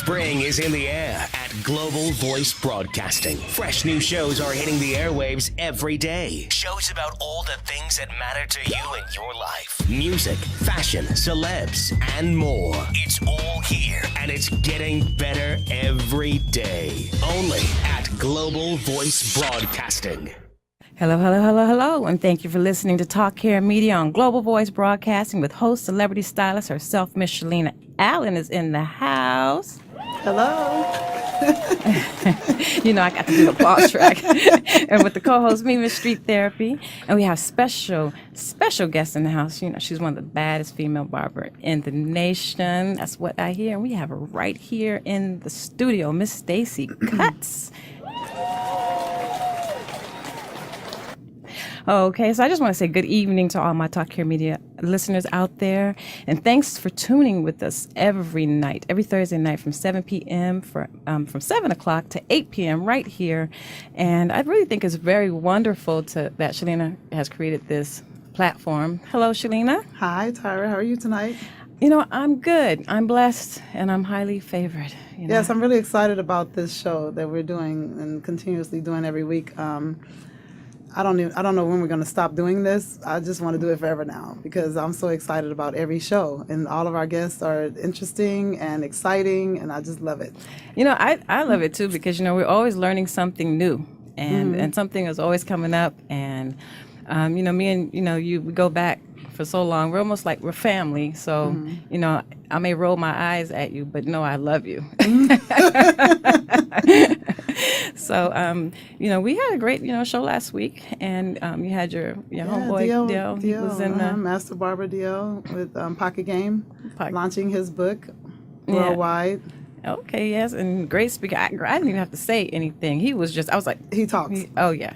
Spring is in the air at Global Voice Broadcasting. Fresh new shows are hitting the airwaves every day. Shows about all the things that matter to you in your life. Music, fashion, celebs, and more. It's all here, and it's getting better every day. Only at Global Voice Broadcasting. Hello, hello, hello, hello, and thank you for listening to Talk Care Media on Global Voice Broadcasting with host, celebrity stylist herself, Miss Shirlena. Allen is in the house. Hello. You know, I got to do the applause track. And with the co-host, me, Miss Street Therapy. And we have special guests in the house. You know, she's one of the baddest female barber in the nation. That's what I hear. And we have her right here in the studio, Miss Stacey Kutz. Okay, so I just want to say good evening to all my Talk Care Media listeners out there. And thanks for tuning with us every night, every Thursday night from 7 p.m., from 7 o'clock to 8 p.m. right here. And I really think it's very wonderful that Shirlena has created this platform. Hello, Shirlena. Hi, Tyra. How are you tonight? You know, I'm good. I'm blessed, and I'm highly favored. You know? Yes, I'm really excited about this show that we're doing and continuously doing every week. I don't know when we're going to stop doing this. I just want to do it forever now because I'm so excited about every show, and all of our guests are interesting and exciting, and I just love it. You know, I love it too because, you know, we're always learning something new, and something is always coming up, and you know, me and, you know, we go back for so long. We're almost like we're family. So, you know, I may roll my eyes at you, but no, I love you. So, you know, we had a great, you know, show last week, and you had your homeboy Dale. He was in the Master Barber Dale with Pocket Game, launching his book worldwide. Okay, yes, and great speaker. I didn't even have to say anything. He was just, I was like, he talks.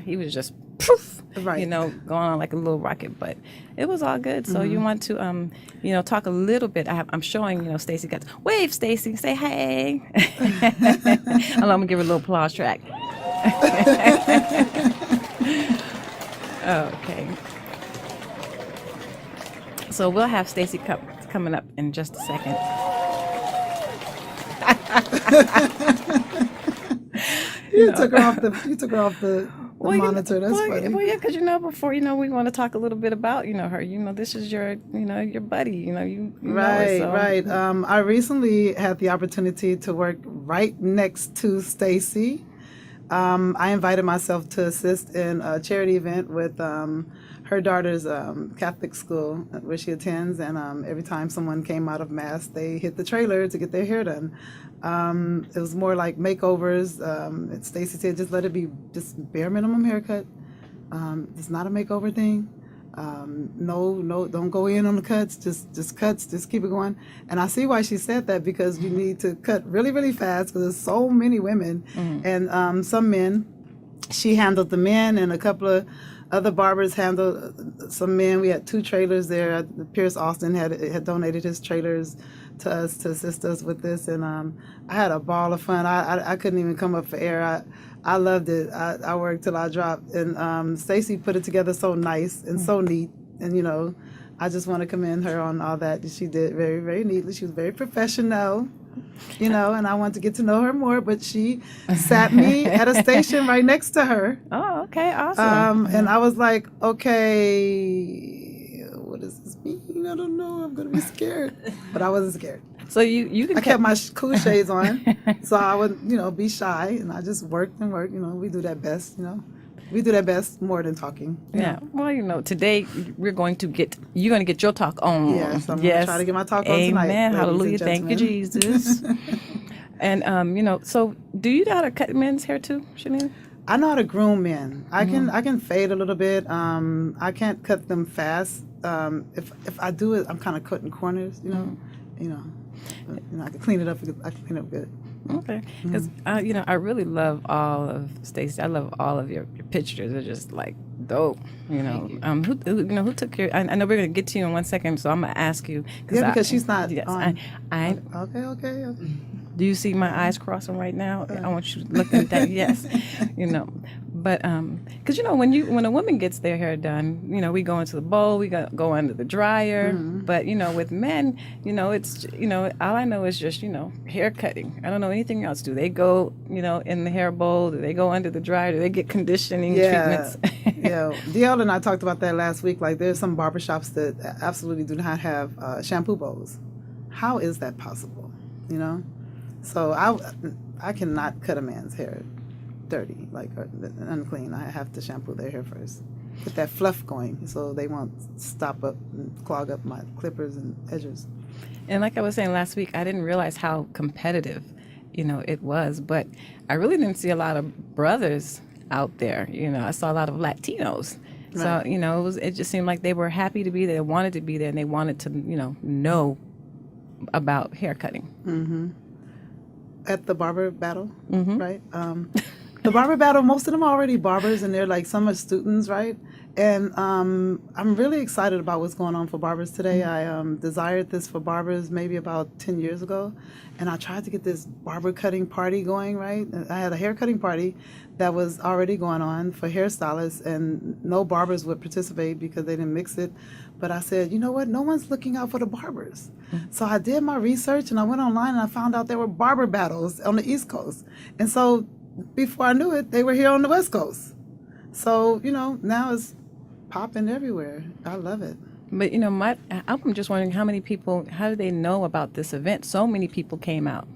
He was just poof, right. You know, going on like a little rocket, but it was all good. So you want to, you know, talk a little bit. I'm showing, you know, Stacey got to wave. Stacey, say hey. I'm gonna give her a little applause track. Okay. So we'll have Stacey coming up in just a second. You took her off the monitor. That's funny. Well, yeah, because, you know, before, you know, we want to talk a little bit about, you know, her. You know, this is your, you know, your buddy. You know, you right, know her, so. Right. I recently had the opportunity to work right next to Stacey. I invited myself to assist in a charity event with her daughter's Catholic school where she attends, and every time someone came out of Mass, they hit the trailer to get their hair done. It was more like makeovers. Stacey said, just let it be just bare minimum haircut. It's not a makeover thing. No, don't go in on the cuts. Just cuts. Just keep it going. And I see why she said that, because you need to cut really, really fast because there's so many women and some men. She handled the men, and a couple of other barbers handled some men. We had 2 trailers there. Pierce Austin had donated his trailers to us to assist us with this, and I had a ball of fun. I couldn't even come up for air. I loved it. I worked till I dropped, and Stacey put it together so nice and so neat, and, you know, I just want to commend her on all that she did very, very neatly. She was very professional. You know, and I wanted to get to know her more, but she sat me at a station right next to her. Oh, okay, awesome. And I was like, okay, what does this mean? I don't know. I'm going to be scared. But I wasn't scared. So you can I kept my cool shades on, so I would, you know, be shy, and I just worked and worked. You know, we do that best, you know. We do that best more than talking. Yeah. Well, you know, today you're going to get your talk on. Yes, I'm going to try to get my talk on tonight. Amen. Hallelujah. Thank you, Jesus. And, you know, so do you know how to cut men's hair too, Shirlena? I know how to groom men. I can fade a little bit. I can't cut them fast. If I do it, I'm kind of cutting corners, you know. You know, I can clean it up. I can clean it up good. Okay, because you know, I really love all of Stacey. I love all of your pictures. They're just like dope. You know, who took your? I know we're gonna get to you in one second, so I'm gonna ask you. Yeah, because she's not yes, on. I Okay. Do you see my eyes crossing right now? I want you to look at that. Yes, But because when a woman gets their hair done, we go into the bowl, we go under the dryer. But with men, it's all I know is just hair cutting. I don't know anything else. Do they go in the hair bowl? Do they go under the dryer? Do they get conditioning treatments? Yeah, DL and I talked about that last week. Like, there's some barbershops that absolutely do not have shampoo bowls. How is that possible? So I cannot cut a man's hair dirty, or unclean. I have to shampoo their hair first, get that fluff going, so they won't stop up and clog up my clippers and edges. And like I was saying last week, I didn't realize how competitive, it was. But I really didn't see a lot of brothers out there. I saw a lot of Latinos. Right. So it just seemed like they were happy to be there, wanted to be there, and they wanted to know about hair cutting. Mm-hmm. At the barber battle, right? The barber battle, most of them are already barbers, and they're some are students, right? And I'm really excited about what's going on for barbers today. I desired this for barbers maybe about 10 years ago, and I tried to get this barber cutting party going, right? I had a hair cutting party that was already going on for hairstylists, and no barbers would participate because they didn't mix it. But I said, you know what? No one's looking out for the barbers. So I did my research, and I went online, and I found out there were barber battles on the East Coast. And so before I knew it, they were here on the West Coast. So, now it's popping everywhere. I love it. But, I'm just wondering how do they know about this event? So many people came out.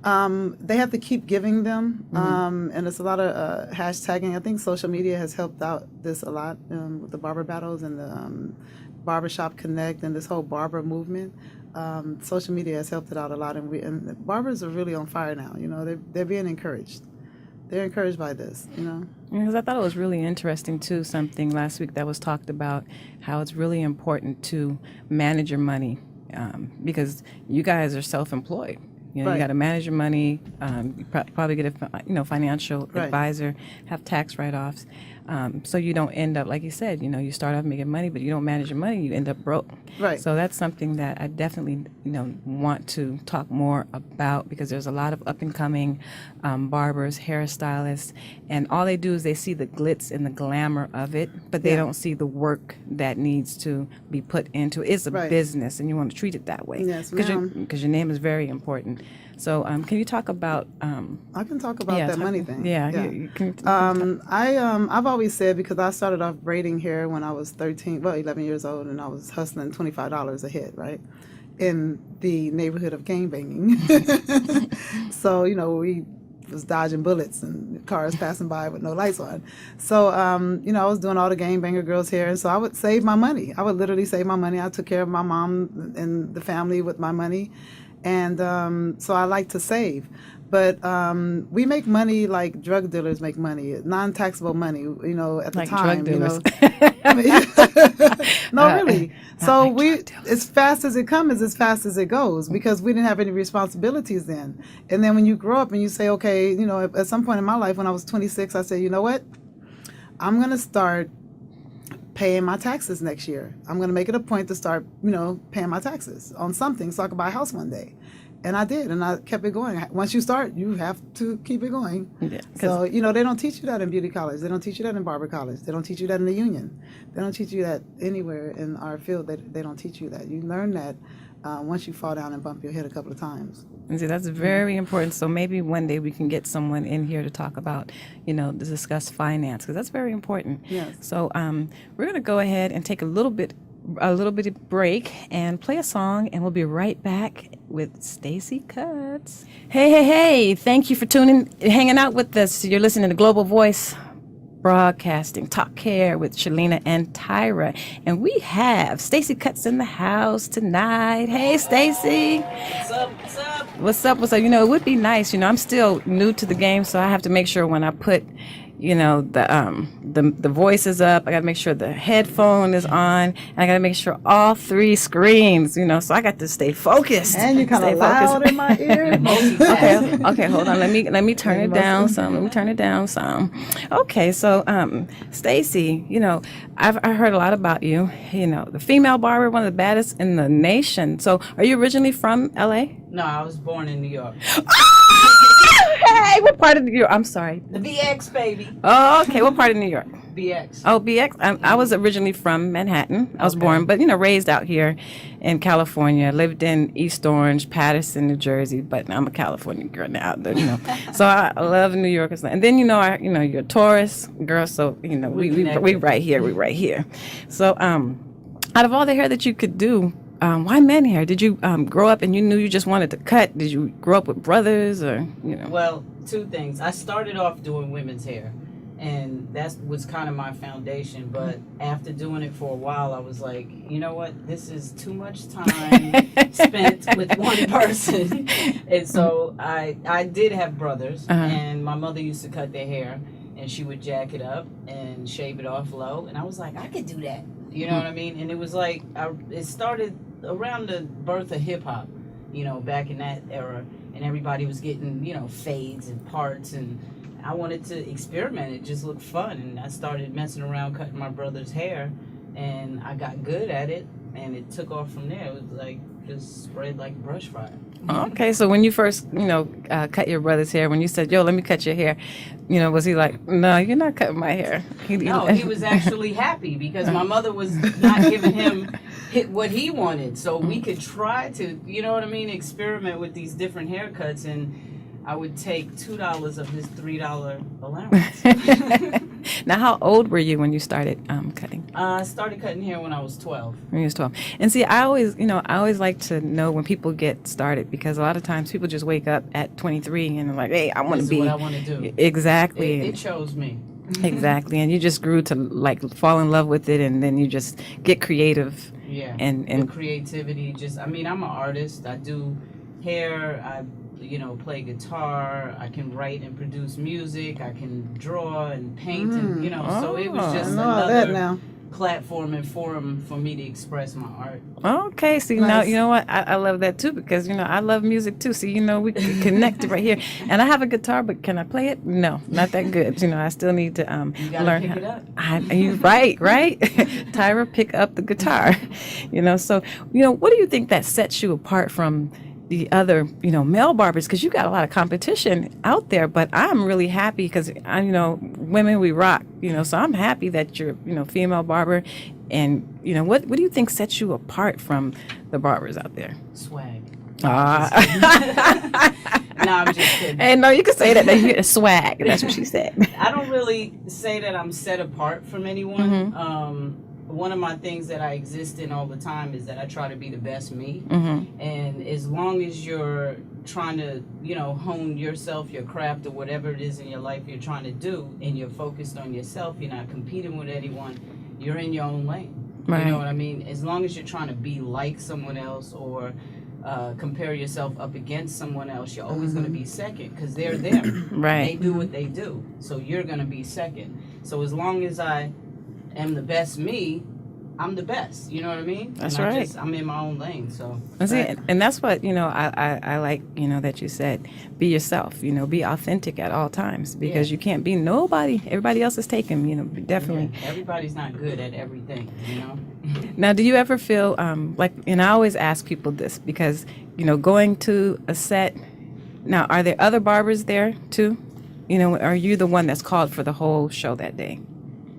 They have to keep giving them, and it's a lot of hashtagging. I think social media has helped out this a lot with the barber battles and the Barbershop Connect and this whole barber movement. Social media has helped it out a lot, and barbers are really on fire now. They're being encouraged. They're encouraged by this. Because I thought it was really interesting too. Something last week that was talked about, how it's really important to manage your money, because you guys are self-employed. You got to manage your money. You probably get a financial advisor, have tax write-offs, so you don't end up, like you said, you start off making money, but you don't manage your money, you end up broke. Right. So that's something that I definitely want to talk more about, because there's a lot of up-and-coming barbers, hairstylists, and all they do is they see the glitz and the glamour of it, but they don't see the work that needs to be put into it. It's a business, and you want to treat it that way. Yes, because your name is very important. So, can you talk about? I can talk about that money thing. Yeah. You I've always said, because I started off braiding hair when I was 11 years old, and I was hustling $25 a head, right, in the neighborhood of gangbanging. So we was dodging bullets and cars passing by with no lights on. So I was doing all the gangbanger girls' hair, and so I would save my money. I would literally save my money. I took care of my mom and the family with my money. And so I like to save. But we make money like drug dealers make money, non-taxable money, at the like time. Drug dealers. No, really. So as fast as it comes is as fast as it goes, because we didn't have any responsibilities then. And then when you grow up and you say, okay, at some point in my life when I was 26, I said, you know what? I'm going to start paying my taxes next year. I'm going to make it a point to start, paying my taxes on something so I can buy a house one day. And I did, and I kept it going. Once you start, you have to keep it going. Yeah, so, they don't teach you that in beauty college. They don't teach you that in barber college. They don't teach you that in the union. They don't teach you that anywhere in our field. They don't teach you that. You learn that once you fall down and bump your head a couple of times. And see, that's very important. So maybe one day we can get someone in here to talk about, to discuss finance, because that's very important. Yes. So we're going to go ahead and take a little bit of break and play a song, and we'll be right back with Stacey Kutz. Hey, thank you for hanging out with us. You're listening to Global Voice Broadcasting, Talk Care with Shirlena and Tyra, and we have Stacey Kutz in the house tonight. Hey, Stacey. What's up? It would be nice. I'm still new to the game, so I have to make sure when I put the voice is up. I got to make sure the headphone is on, and I got to make sure all three screens, so I got to stay focused. And you're kind of loud in my ear. Okay, hold on. Let me turn it down some. Okay, so Stacey, I heard a lot about you. The female barber, one of the baddest in the nation. So, are you originally from LA? No, I was born in New York. Hey, what part of New York? I'm sorry. The BX, baby. Oh, okay. What part of New York? BX. Oh, BX. I was originally from Manhattan. I was born, but raised out here in California. Lived in East Orange, Patterson, New Jersey. But I'm a California girl now. So I love New York. And then you're a Taurus girl. So we right here. We right here. So out of all the hair that you could do, why men hair? Did you grow up and you knew you just wanted to cut? Did you grow up with brothers or Well, two things. I started off doing women's hair, and that was kind of my foundation. But after doing it for a while, I was like, you know what? This is too much time spent with one person. And so I did have brothers, and my mother used to cut their hair, and she would jack it up and shave it off low. And I was like, I could do that. You know what I mean? And it was like, it started around the birth of hip hop, back in that era. And everybody was getting, fades and parts. And I wanted to experiment. It just looked fun. And I started messing around cutting my brother's hair. And I got good at it. And it took off from there. It was like, just spread like brush fire. Okay, so when you first, cut your brother's hair, when you said, yo, let me cut your hair, was he like, no, you're not cutting my hair? No, he was actually happy because my mother was not giving him what he wanted. So we could try to, experiment with these different haircuts, and I would take $2 of his $3 allowance. Now, how old were you when you started cutting? I started cutting hair when I was 12. When you was 12. And see, I always like to know when people get started, because a lot of times people just wake up at 23 and they're like, hey, I want to be. This is what I want to do. Exactly. It chose me. Exactly. And you just grew to fall in love with it, and then you just get creative. Yeah. And the creativity, I'm an artist. I do hair. I play guitar. I can write and produce music. I can draw and paint, and so it was just another platform and forum for me to express my art. Okay, so now you know what, I love that too, because I love music too. So we can connect right here. And I have a guitar, but can I play it? No, not that good. I still need to learn pick it up. You right? Tyra, pick up the guitar. So what do you think that sets you apart from the other, male barbers? Because you got a lot of competition out there, but I'm really happy because women, we rock, so I'm happy that you're, female barber. And, what do you think sets you apart from the barbers out there? Swag. No, I'm just kidding. Hey, no, you can say that. You swag. That's what she said. I don't really say that I'm set apart from anyone. Mm-hmm. One of my things that I exist in all the time is that I try to be the best me. Mm-hmm. And as long as you're trying to, hone yourself, your craft, or whatever it is in your life you're trying to do, and you're focused on yourself, you're not competing with anyone, you're in your own lane. Right. You know what I mean? As long as you're trying to be like someone else or compare yourself up against someone else, you're always going to be second because they're there. Right. They do what they do. So you're going to be second. So as long as I am the best me, I'm the best. You know what I mean? That's and right. I'm in my own lane. So and that's what I like. That you said, be yourself. Be authentic at all times, because you can't be nobody. Everybody else is taken. Definitely. Yeah, everybody's not good at everything. Now, do you ever feel like? And I always ask people this because going to a set. Now, are there other barbers there too? Are you the one that's called for the whole show that day?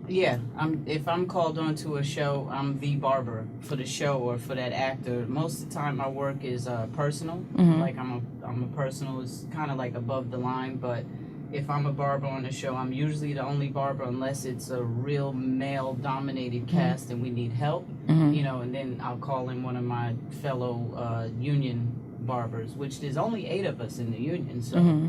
Yeah, if I'm called on to a show, I'm the barber for the show or for that actor. Most of the time, my work is personal. Mm-hmm. Like I'm a personal. It's kind of like above the line. But if I'm a barber on a show, I'm usually the only barber unless it's a real male-dominated cast and we need help. Mm-hmm. And then I'll call in one of my fellow union barbers, which there's only 8 of us in the union. So. Mm-hmm.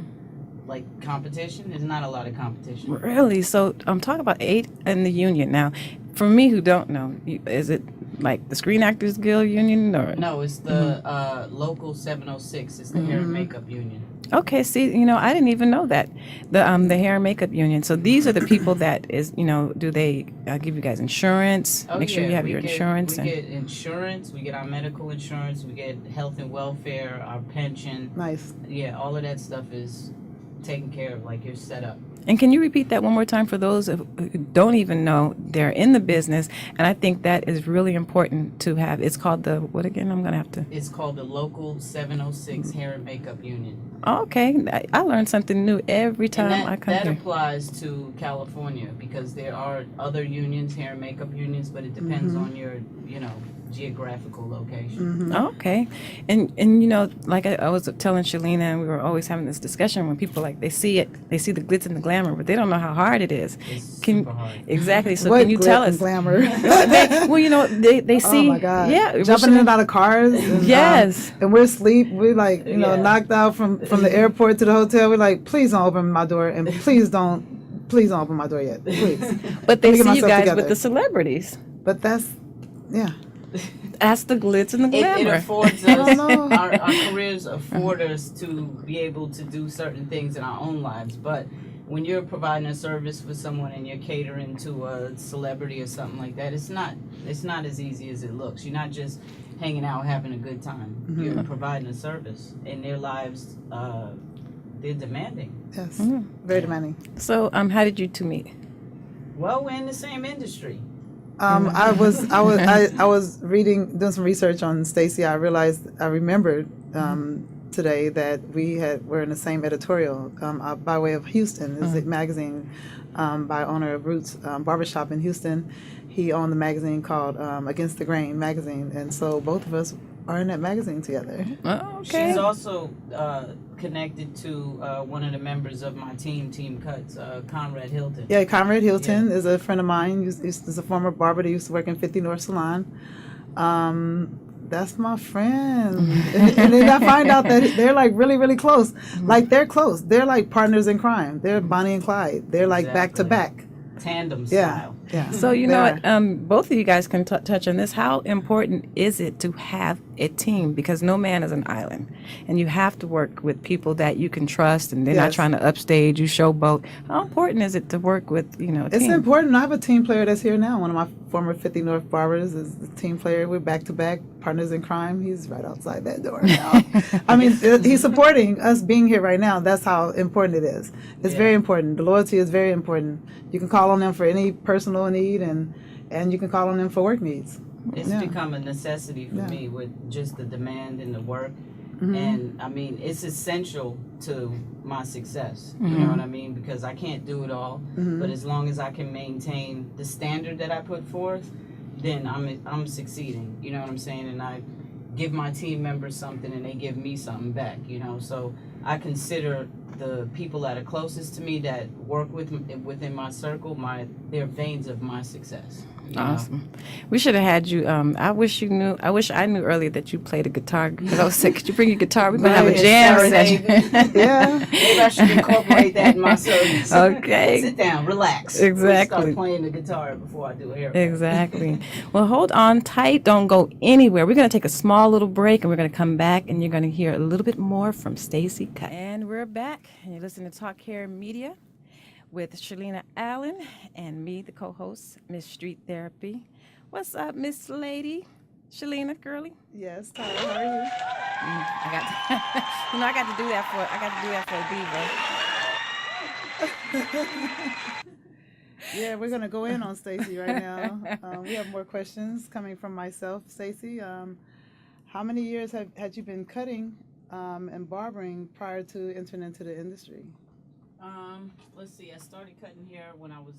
Like competition, there's not a lot of competition. Really? So I'm talking about 8 in the union. Now, for me who don't know, is it like the Screen Actors Guild union or? No, it's the local 706. It's the hair and makeup union. Okay, see, I didn't even know that. The hair and makeup union. So these are the people that is, do they give you guys insurance? Oh, Make sure you have your insurance. We get insurance. We get our medical insurance. We get health and welfare, our pension. Nice. Yeah, all of that stuff is taken care of, like you're set up. And can you repeat that one more time for those who don't even know they're in the business? And I think that is really important to have. It's called the, what again? I'm going to have to. It's called the Local 706 Hair and Makeup Union. Okay. I learn something new every time I come that here. applies to California because there are other unions, hair and makeup unions, but it depends on your, geographical location. Okay. And like I was telling Shirlena, and we were always having this discussion when people they see it, they see the glitz and the glamour, but they don't know how hard it is. It's super hard. Exactly. So What can you glit tell and us? glamour? They see. Oh my God! Yeah. Jumping in and out of cars. And, Yes. and we're asleep. We're knocked out from the airport to the hotel. We're like, please don't open my door, and please don't open my door yet, please. But they Let me get see you myself guys together. with the celebrities. But that's, yeah. That's the glitz and the It glamour. affords don't us, know. our careers afford us to be able to do certain things in our own lives. But when you're providing a service for someone and you're catering to a celebrity or something like that, it's not as easy as it looks. You're not just hanging out having a good time. You're providing a service, and their lives, they're demanding. Yes. Very demanding. So, how did you two meet? Well, we're in the same industry. I was doing some research on Stacey. I remembered today that we're in the same editorial by way of Houston. It's a magazine by owner of Roots Barbershop in Houston. He owned the magazine called Against the Grain magazine, and so both of us are in that magazine together. Oh, okay. She's also connected to one of the members of my team Kutz, Conrad Hilton. Yeah, Conrad Hilton is a friend of mine. He's a former barber that used to work in 50 North Salon. That's my friend. and then I find out that they're really, really close. Like they're close. They're like partners in crime. They're Bonnie and Clyde. They're like back to back. Tandem Yeah. style. Yeah. So you know what? Both of you guys can touch on this. How important is it to have a team? Because no man is an island, and you have to work with people that you can trust, and they're not Yes. trying to upstage you, showboat. How important is it to work with a It's team? important. I have a team player that's here now. One of my former 50 North barbers is the team player. We're back to back partners in crime. He's right outside that door now. I mean, he's supporting us being here right now. That's how important it is. It's very important. The loyalty is very important. You can call on them for any personal need, and you can call on them for work needs. It's Yeah. become a necessity for Yeah. me with just the demand and the work. And I mean, it's essential to my success. You know what I mean? Because I can't do it all. But as long as I can maintain the standard that I put forth, then I'm succeeding. You know what I'm saying? And I give my team members something and they give me something back, So I consider the people that are closest to me that work within my circle, they're veins of my success. Awesome. We should have had you. I wish I knew earlier that you played a guitar. Because I was saying, could you bring your guitar? We're gonna have a jam session. Yeah. Maybe I should incorporate that in my service. Okay. Sit down, relax. Exactly. Start playing the guitar before I do a haircut. Exactly. Well, hold on tight. Don't go anywhere. We're going to take a small little break, and we're going to come back, and you're going to hear a little bit more from Stacey Kutz. And we're back, and you're listening to Talk Hair Media with Shirlena Allen and me, the co-host, Miss Street Therapy. What's up, Miss Lady? Shirlena, girly? Yes, Tyler, how are you? I got to do that for Yeah, we're gonna go in on Stacey right now. We have more questions coming from myself, Stacey. How many years had you been cutting and barbering prior to entering into the industry? Let's see. I started cutting hair when I was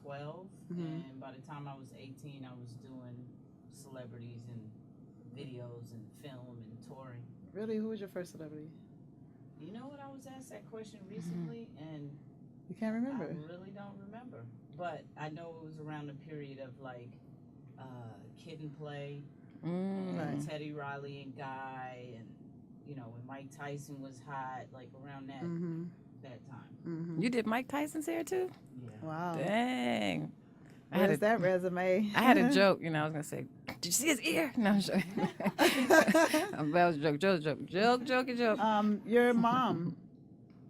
12, and by the time I was 18, I was doing celebrities and videos and film and touring. Really, who was your first celebrity? You know what? I was asked that question recently, and You can't remember. I really don't remember. But I know it was around the period of like Kid and Play, Teddy Riley and Guy, and when Mike Tyson was hot, like around that time. You did Mike Tyson's hair too? Yeah. Wow. Dang. Where's that resume? I had a joke, I was going to say, did you see his ear? No, I'm joking. That was a joke. Joke. Your mom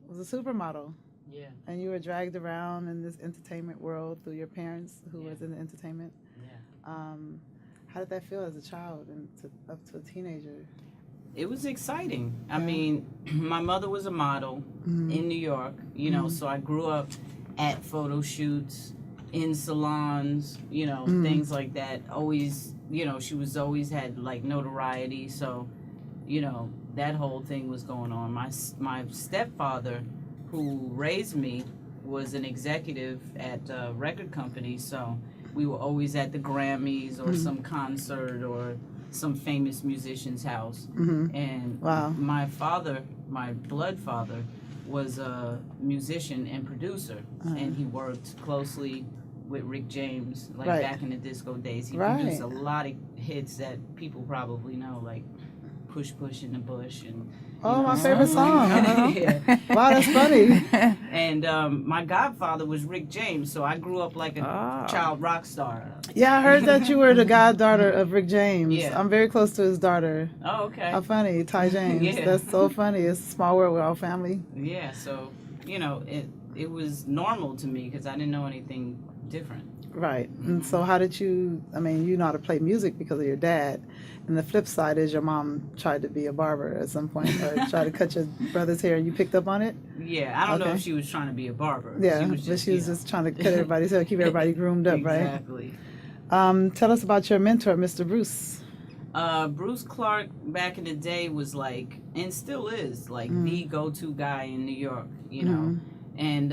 was a supermodel. Yeah. And you were dragged around in this entertainment world through your parents who was in the entertainment. Yeah. How did that feel as a child and up to a teenager? It was exciting. I mean, my mother was a model in New York, so I grew up at photo shoots, in salons, you know, things like that. Always, you know, she was always had like notoriety. So, you know, that whole thing was going on. My stepfather, who raised me, was an executive at a record company. So we were always at the Grammys or some concert or some famous musician's house. And my father, my blood father, was a musician and producer, and he worked closely with Rick James, like back in the disco days. He produced a lot of hits that people probably know, like Push Push in the Bush and my favorite song. Wow, that's funny. And my godfather was Rick James, so I grew up like a child rock star. Yeah, I heard that you were the goddaughter of Rick James. Yeah. I'm very close to his daughter. Oh, okay. How funny, Ty James. Yeah. That's so funny. It's a small world. We're all family. Yeah, so, you know, it was normal to me because I didn't know anything different. Right. And so how did you, I mean, you know how to play music because of your dad. And the flip side is your mom tried to be a barber at some point or tried to cut your brother's hair and you picked up on it? Yeah, I don't know if she was trying to be a barber. Yeah, She was just trying to cut everybody's hair, keep everybody groomed up, exactly. right? Tell us about your mentor, Mr. Bruce. Bruce Clark back in the day was like, and still is, like the go-to guy in New York, you know. And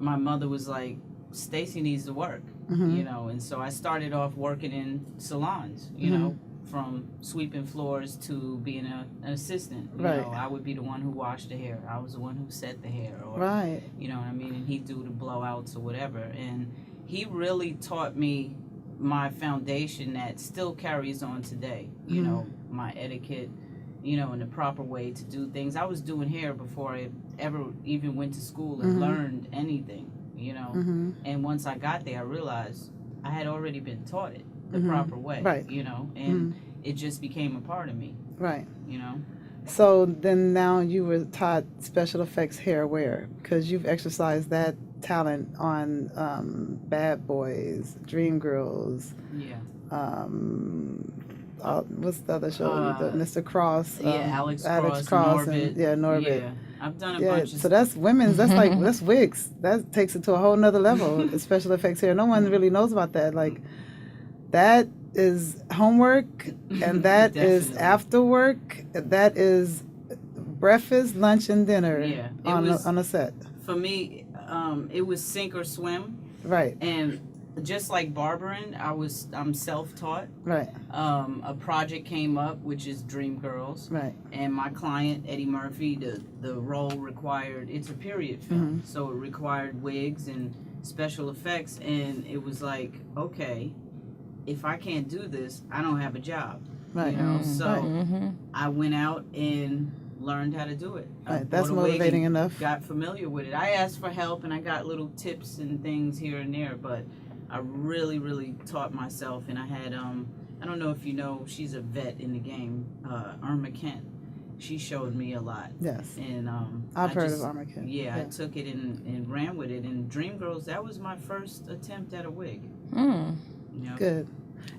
my mother was like, Stacey needs to work, you know. And so I started off working in salons, you know, from sweeping floors to being an assistant. You know, I would be the one who washed the hair. I was the one who set the hair, or you know what I mean. And he'd do the blowouts or whatever. And he really taught me my foundation that still carries on today. You know, my etiquette, you know, and the proper way to do things. I was doing hair before I ever even went to school and learned anything. You know, and once I got there, I realized I had already been taught it the proper way, you know, and it just became a part of me, you know. So then now you were taught special effects hair where? Because you've exercised that talent on Bad Boys, Dream Girls, what's the other show? Mr. Cross, Alex Cross, Norbit. Norbit. Yeah. I've done a bunch of so that's women's. That's like that's wigs. That takes it to a whole nother level. Special effects here. No one really knows about that. Like that is homework, and that is after work. That is breakfast, lunch, and dinner on a set. For me, it was sink or swim. Right. And just like barbering, I'm self-taught. Right. A project came up, which is Dream Girls. Right. And my client, Eddie Murphy, the role required, it's a period film, so it required wigs and special effects, and it was like, okay, if I can't do this, I don't have a job. Right. You know, so I went out and learned how to do it. Right. That's motivating enough. Got familiar with it. I asked for help, and I got little tips and things here and there, but I really, really taught myself, and I had, I don't know if you know, she's a vet in the game, Irma Kent. She showed me a lot. Yes. And I've heard of Irma Kent. Yeah, I took it and ran with it. And Dream Girls, that was my first attempt at a wig. Yep. Good.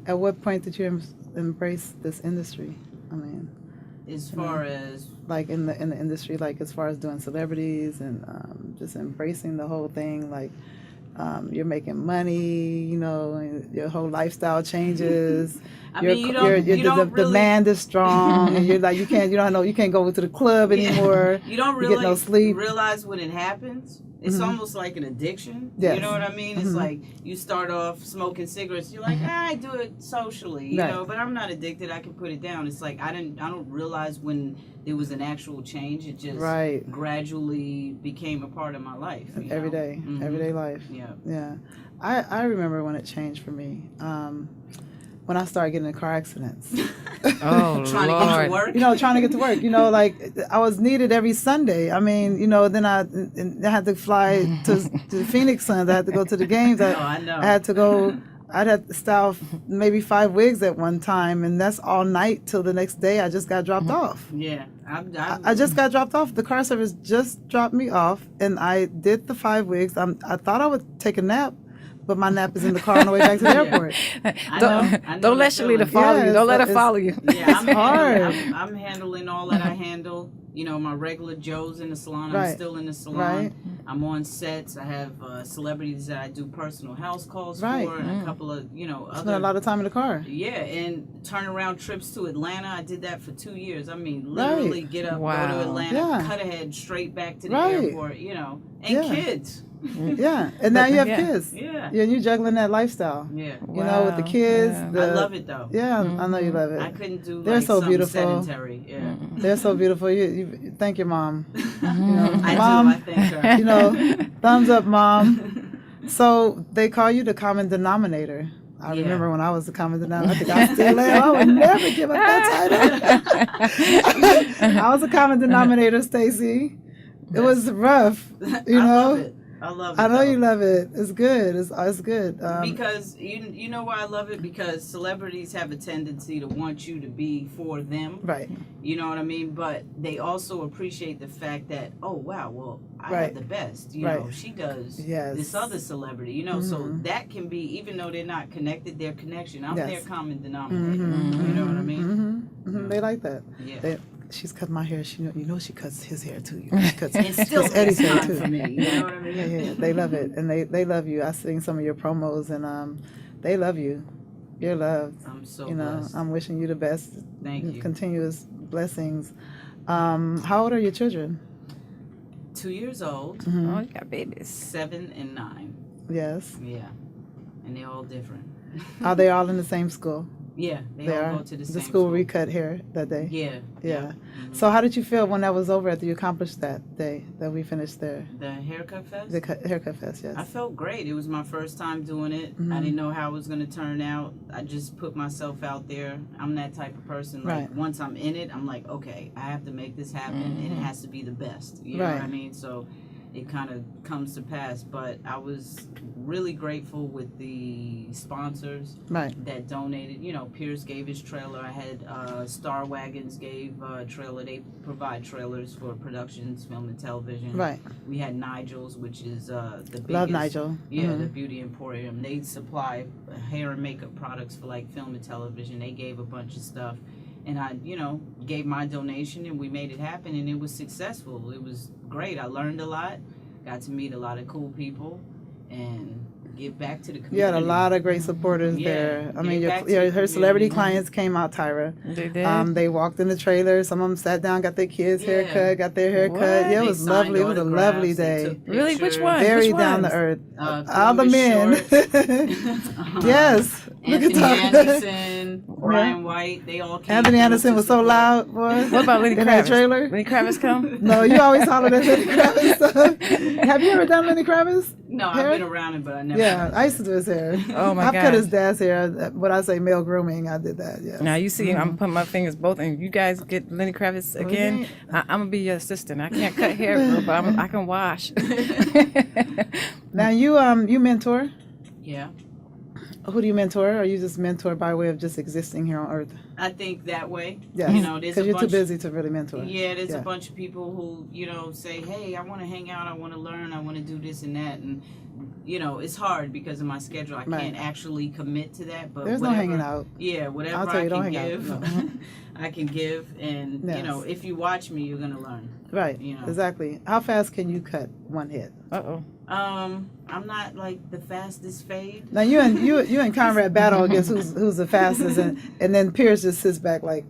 At what point did you embrace this industry? I mean, as far as like in the industry, like as far as doing celebrities and just embracing the whole thing, like. You're making money, you know, and your whole lifestyle changes. The demand is strong, and you're like, you can't go to the club anymore. You don't really get no sleep. Realize when it happens. It's almost like an addiction. Yes. You know what I mean? It's like you start off smoking cigarettes. You're like, I do it socially, you know, but I'm not addicted. I can put it down. It's like I don't realize when there was an actual change. It just gradually became a part of my life. Everyday life. Yeah. I remember when it changed for me. When I started getting in car accidents. Oh, trying to get to work. You know, trying to get to work. You know, like I was needed every Sunday. I mean, you know, then I had to fly to the Phoenix Suns. I had to go to the games. I know. I had to go. I'd have to style maybe 5 wigs at one time, and that's all night till the next day. I just got dropped off. Yeah, I just got dropped off. The car service just dropped me off, and I did the 5 wigs. I thought I would take a nap. But my nap is in the car on the way back to the airport. Don't let Shirlena follow you. Don't let her follow you. Yeah, I'm hard. I'm handling all that I handle. You know, my regular Joes in the salon. I'm still in the salon. I'm on sets. I have celebrities that I do personal house calls for, and a couple of Spend a lot of time in the car. Yeah, and turnaround trips to Atlanta. I did that for 2 years. I mean, literally get up, go to Atlanta, cut ahead straight back to the airport. And kids. Yeah, and now you have kids. Yeah, and you're juggling that lifestyle. Yeah, with the kids. I love it though. Yeah, I know you love it. I couldn't do. They're so beautiful. Sedentary. Yeah, they're so beautiful. You thank your mom. Mom, I thank her. Thumbs up, mom. So they call you the common denominator. I remember when I was the common denominator. I think I still am. I would never give up that title. I was a common denominator, Stacey. It was rough, I love it. I love it. I know you love it. It's good. It's good. Because you know why I love it? Because celebrities have a tendency to want you to be for them. Right. You know what I mean? But they also appreciate the fact that, oh wow, well I have the best. You know, she does this other celebrity. So that can be, even though they're not connected, their connection. I'm their common denominator. You know what I mean? They like that. Yeah. She's cut my hair. She cuts his hair too. She cuts still Eddie's hair too. For me, you know what I mean? Yeah. They love it, and they love you. I seen some of your promos, and they love you. You're loved. I'm so blessed. I'm wishing you the best. Thank you. Continuous blessings. How old are your children? 2 years old. Mm-hmm. Oh, you got babies. 7 and 9. Yes. Yeah, and they're all different. Are they all in the same school? Yeah, they all go to the same school where we cut hair that day? Yeah. Mm-hmm. So how did you feel when that was over after you accomplished that day that we finished there? The haircut fest? The haircut fest, yes. I felt great. It was my first time doing it. Mm-hmm. I didn't know how it was going to turn out. I just put myself out there. I'm that type of person. Like, once I'm in it, I'm like, okay, I have to make this happen, and it has to be the best. You know what I mean? So it kind of comes to pass. But I was really grateful with the sponsors that donated. Pierce gave his trailer. I had Star Wagons gave a trailer. They provide trailers for productions, film and television. Right. We had Nigel's, which is the biggest. Love Nigel. Yeah, the Beauty Emporium. They supply hair and makeup products for like film and television. They gave a bunch of stuff. And I, gave my donation, and we made it happen, and it was successful. It was great. I learned a lot, got to meet a lot of cool people, and give back to the community. You had a lot of great supporters there. I mean, her celebrity clients came out, Tyra. They did? They walked in the trailer. Some of them sat down, got their kids' haircut, got their hair cut. Yeah, it was lovely. It was a lovely day. Really? Which one? Very down to earth. All the men. Yes. Anthony Anderson, Brian White, they all came. Anthony Anderson was so loud, boy. What about Lenny Kravitz? That trailer? Lenny Kravitz come? No, you always hollered at Lenny Kravitz. Have you ever done Lenny Kravitz? No, hair? I've been around him, but I never. Yeah, I used to do his hair. Oh my God. I've cut his dad's hair. When I say male grooming, I did that. Yeah. Now you see, I'm putting my fingers both, and you guys get Lenny Kravitz again. I'm gonna be your assistant. I can't cut hair, bro, but I can wash. Now you mentor? Yeah. Who do you mentor? Or you just mentor by way of just existing here on Earth? I think that way. Yes. Because you're too busy to really mentor. Yeah, there's a bunch of people who, say, hey, I want to hang out, I want to learn, I want to do this and that. And, it's hard because of my schedule. I can't actually commit to that. But there's no hanging out. Yeah, whatever I can give, I can give. And, if you watch me, you're going to learn. Right, exactly. How fast can you cut one head? Uh-oh. I'm not like the fastest fade. Now you and Conrad battle against who's the fastest, and then Pierce just sits back like,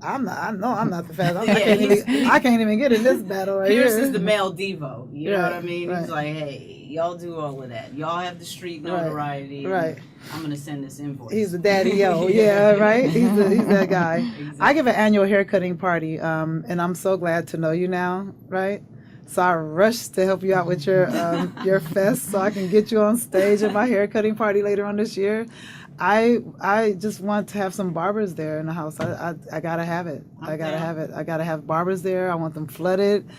I'm not the fastest. I can't even get in this battle right Pierce here. is the male Devo. You know what I mean? He's like, hey, y'all do all of that. Y'all have the street notoriety. Right. I'm gonna send this invoice. He's the daddy-o. Yeah, right. He's that guy. Exactly. I give an annual haircutting party, and I'm so glad to know you now. Right. So I rushed to help you out with your fest, so I can get you on stage at my haircutting party later on this year. I just want to have some barbers there in the house. I gotta have it. I gotta have it. I gotta have barbers there. I want them flooded.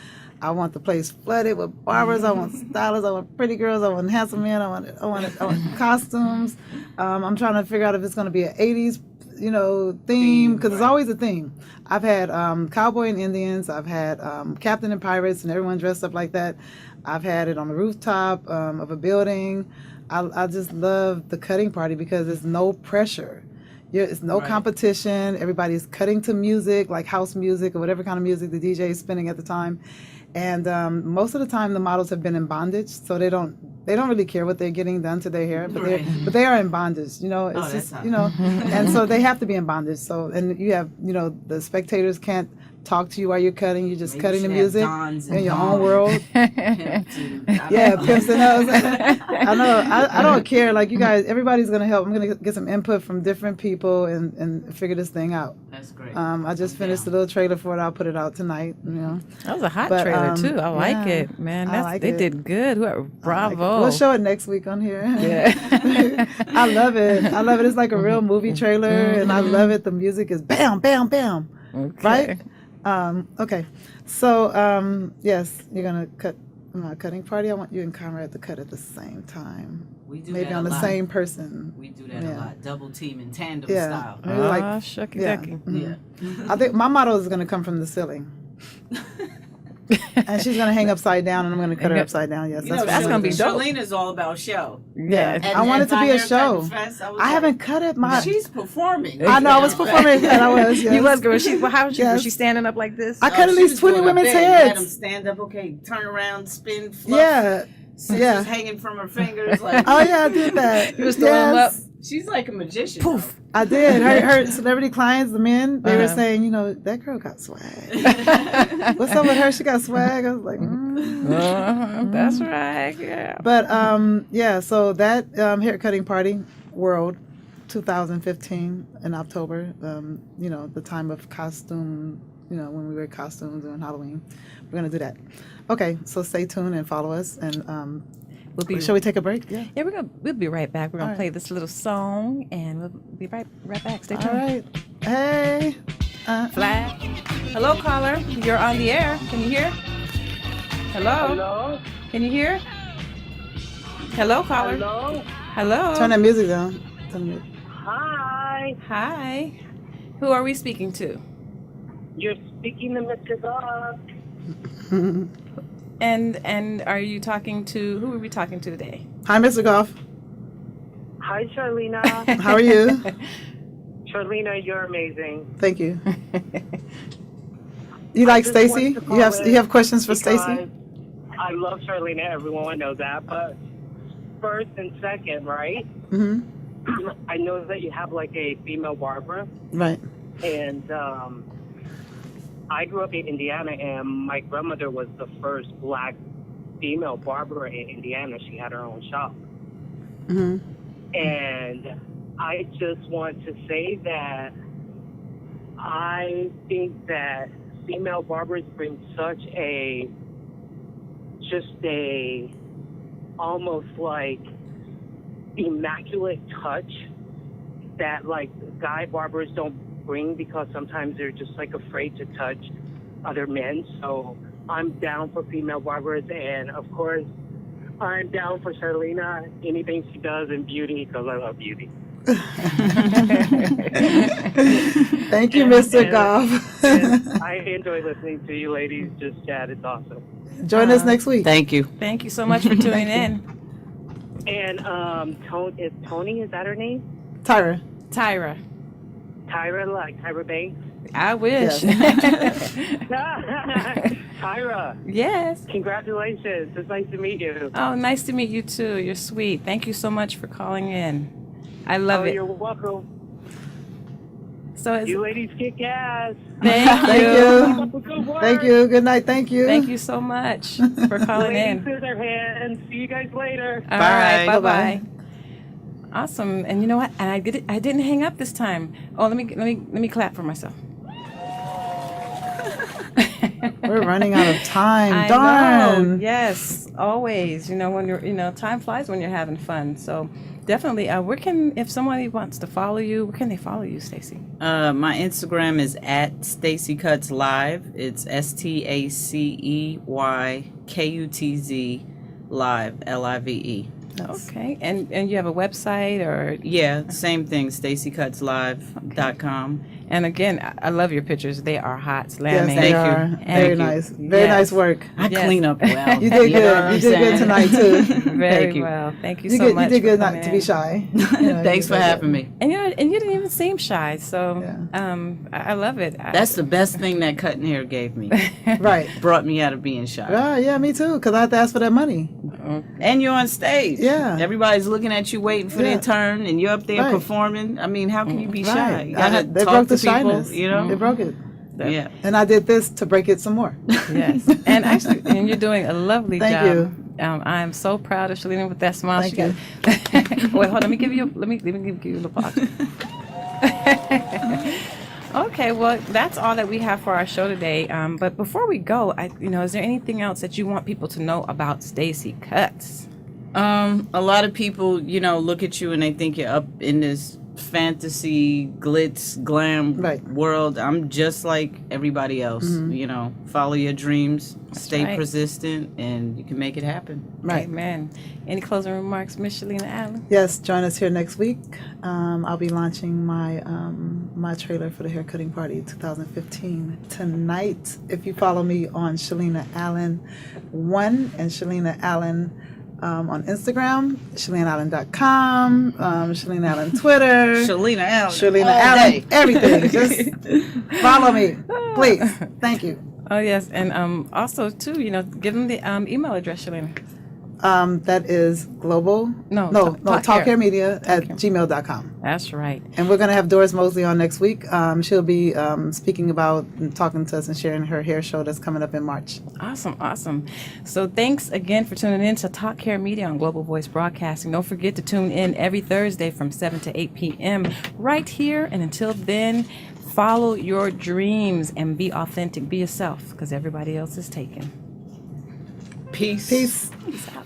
I want the place flooded with barbers. I want stylists. I want pretty girls. I want handsome men. I want costumes. I'm trying to figure out if it's gonna be an '80s theme, because it's always a theme. I've had cowboy and Indians. I've had captain and pirates and everyone dressed up like that. I've had it on the rooftop of a building. I just love the cutting party because there's no pressure. It's no competition. Everybody's cutting to music, like house music or whatever kind of music the DJ is spinning at the time. And most of the time, the models have been in bondage, so they don't really care what they're getting done to their hair, but they are in bondage. It's just and so they have to be in bondage. So and you have the spectators can't talk to you while you're cutting. You're just cutting the music in your own world. Yeah, pimps and hoes. I know. I don't care. Like you guys, everybody's gonna help. I'm gonna get some input from different people and figure this thing out. That's great. I just finished a little trailer for it. I'll put it out tonight. That was a hot trailer too. I like it, man. They did good. Bravo. We'll show it next week on here. Yeah. I love it. It's like a real movie trailer, and I love it. The music is bam, bam, bam. Okay. Right? Okay. So, yes, you're going to cut a cutting party. I want you and Conrad to cut at the same time. We do Maybe that on a the lot. same person. We do that a lot. Double team and tandem Yeah. style. Maybe like, shucky yeah. ducky. Mhm. I think my model is going to come from the ceiling. And she's going to hang upside down, and I'm going to cut her upside down. Yes, that's going to be dope. Shirlena's all about show. Yeah. And, I want it to be a show. I I haven't cut it. She's performing. I know. I was performing. And I was. Yes. You was good. How was she? Yes. Was she standing up like this? I cut at least 20 women's You had them heads. stand up. Okay, turn around, spin, fluff. Yeah. Scissors hanging from her fingers. Like, Oh yeah, I did that. You was throwing them up. she's like a magician. Poof. I did. Her celebrity clients, the men, they were saying, that girl got swag. What's up with her? She got swag. I was like, That's right. Yeah. But so that hair cutting party, World 2015 in October, the time of costume, when we wear costumes during Halloween. We're going to do that. Okay, so stay tuned and follow us. And shall we take a break? Yeah. Yeah, we'll be right back. We're gonna All play this little song, and we'll be right back. Stay tuned. All right. Hey. Flag. Hello, caller. You're on the air. Can you hear? Hello. Hello? Can you hear? Hello, caller. Hello? Hello. Turn that music down. Hi. Hi. Who are we speaking to? You're speaking to Mr. Bob. And are you talking to, who are we talking to today? Hi, Mr. Goff. Hi, Shirlena. How are you? Shirlena, you're amazing. Thank you. You like Stacey? You have questions for Stacey? I love Shirlena. Everyone knows that. But first and second, right? Mm-hmm. I know that you have like a female barber. Right. And I grew up in Indiana, and my grandmother was the first black female barber in Indiana. She had her own shop. Mm-hmm. And I just want to say that I think that female barbers bring such a almost like immaculate touch that like guy barbers don't bring, because sometimes they're just like afraid to touch other men. So I'm down for female barbers, and of course I'm down for Shirlena, anything she does in beauty, because I love beauty. Thank you, Mr. Goff. I enjoy listening to you ladies just chat. It's awesome. Join us next week. Thank you. Thank you so much for tuning in. And Tony, is that her name? Tyra. Tyra. Tyra, like Tyra Banks? I wish. Tyra, Yes. congratulations. It's nice to meet you. Oh, nice to meet you too. You're sweet. Thank you so much for calling in. I love it. You're welcome. So You ladies kick ass. thank Thank you. you. Good work. Thank you. Good night. Thank you. Thank you so much for calling Ladies in. to their hands. See you guys later. All right. Bye. Bye-bye. Awesome. And you know what? And I didn't hang up this time. Oh, let me clap for myself. We're running out of time. I Darn. know. Yes, always. When you're, time flies when you're having fun. So definitely, if somebody wants to follow you, where can they follow you, Stacey? My Instagram is at Stacey Kutz Live. It's STACEYKUTZ Live, LIVE. Okay. And you have a website or? Yeah, same thing, StaceyKutzLive.com. And again, I love your pictures. They are hot, Yes, slamming. they Thank you. are. Thank Very you. nice. Very Yes. nice work. I Yes. clean up well. You did know what good. I'm You did good saying? tonight too. Very Thank you. well. Thank you You so did, much. you did for good not coming to be in. shy. You know, Thanks you for did having good. me. And you didn't even seem shy. So Yeah. I love it. That's the best thing that cutting hair gave me. Right. Brought me out of being shy. Yeah, me too. Because I have to ask for that money. And you're on stage. Yeah. Everybody's looking at you waiting for Yeah. their turn, and you're up there Right. performing. I mean, how can you be shy? Right. You gotta They talk broke to the people, shyness. you know? They broke it. Yeah. And I did this to break it some more. Yes, and actually, and you're doing a lovely Thank job. you. I am so proud of Shirlena with that smile. Thank she you. got. Wait, hold on. Let me give you a little applause. Okay, well, that's all that we have for our show today. But before we go, is there anything else that you want people to know about Stacey Kutz? A lot of people, look at you and they think you're up in this fantasy, glitz, glam Right. world. I'm just like everybody else. Follow your dreams, stay right. persistent, and you can make it happen. Right. Amen. Any closing remarks, Miss Shirlena Allen? Yes, join us here next week. I'll be launching my my trailer for the haircutting party 2015 tonight. If you follow me on Shirlena Allen 1 and Shirlena Allen on Instagram, ShirlenaAllen.com, Shirlena Allen Twitter, Shirlena Allen. Shirlena all Allen, day. everything. Just follow me, please. Thank you. Oh yes, and also too, give them the email address, Shirlena. That is global. No, Talk Hair Media at Talk gmail.com. That's right. And we're going to have Doris Mosley on next week. She'll be speaking about and talking to us and sharing her hair show that's coming up in March. Awesome. So thanks again for tuning in to Talk Hair Media on Global Voice Broadcasting. Don't forget to tune in every Thursday from 7 to 8 p.m. right here. And until then, follow your dreams and be authentic. Be yourself, because everybody else is taken. Peace. Peace. Peace out.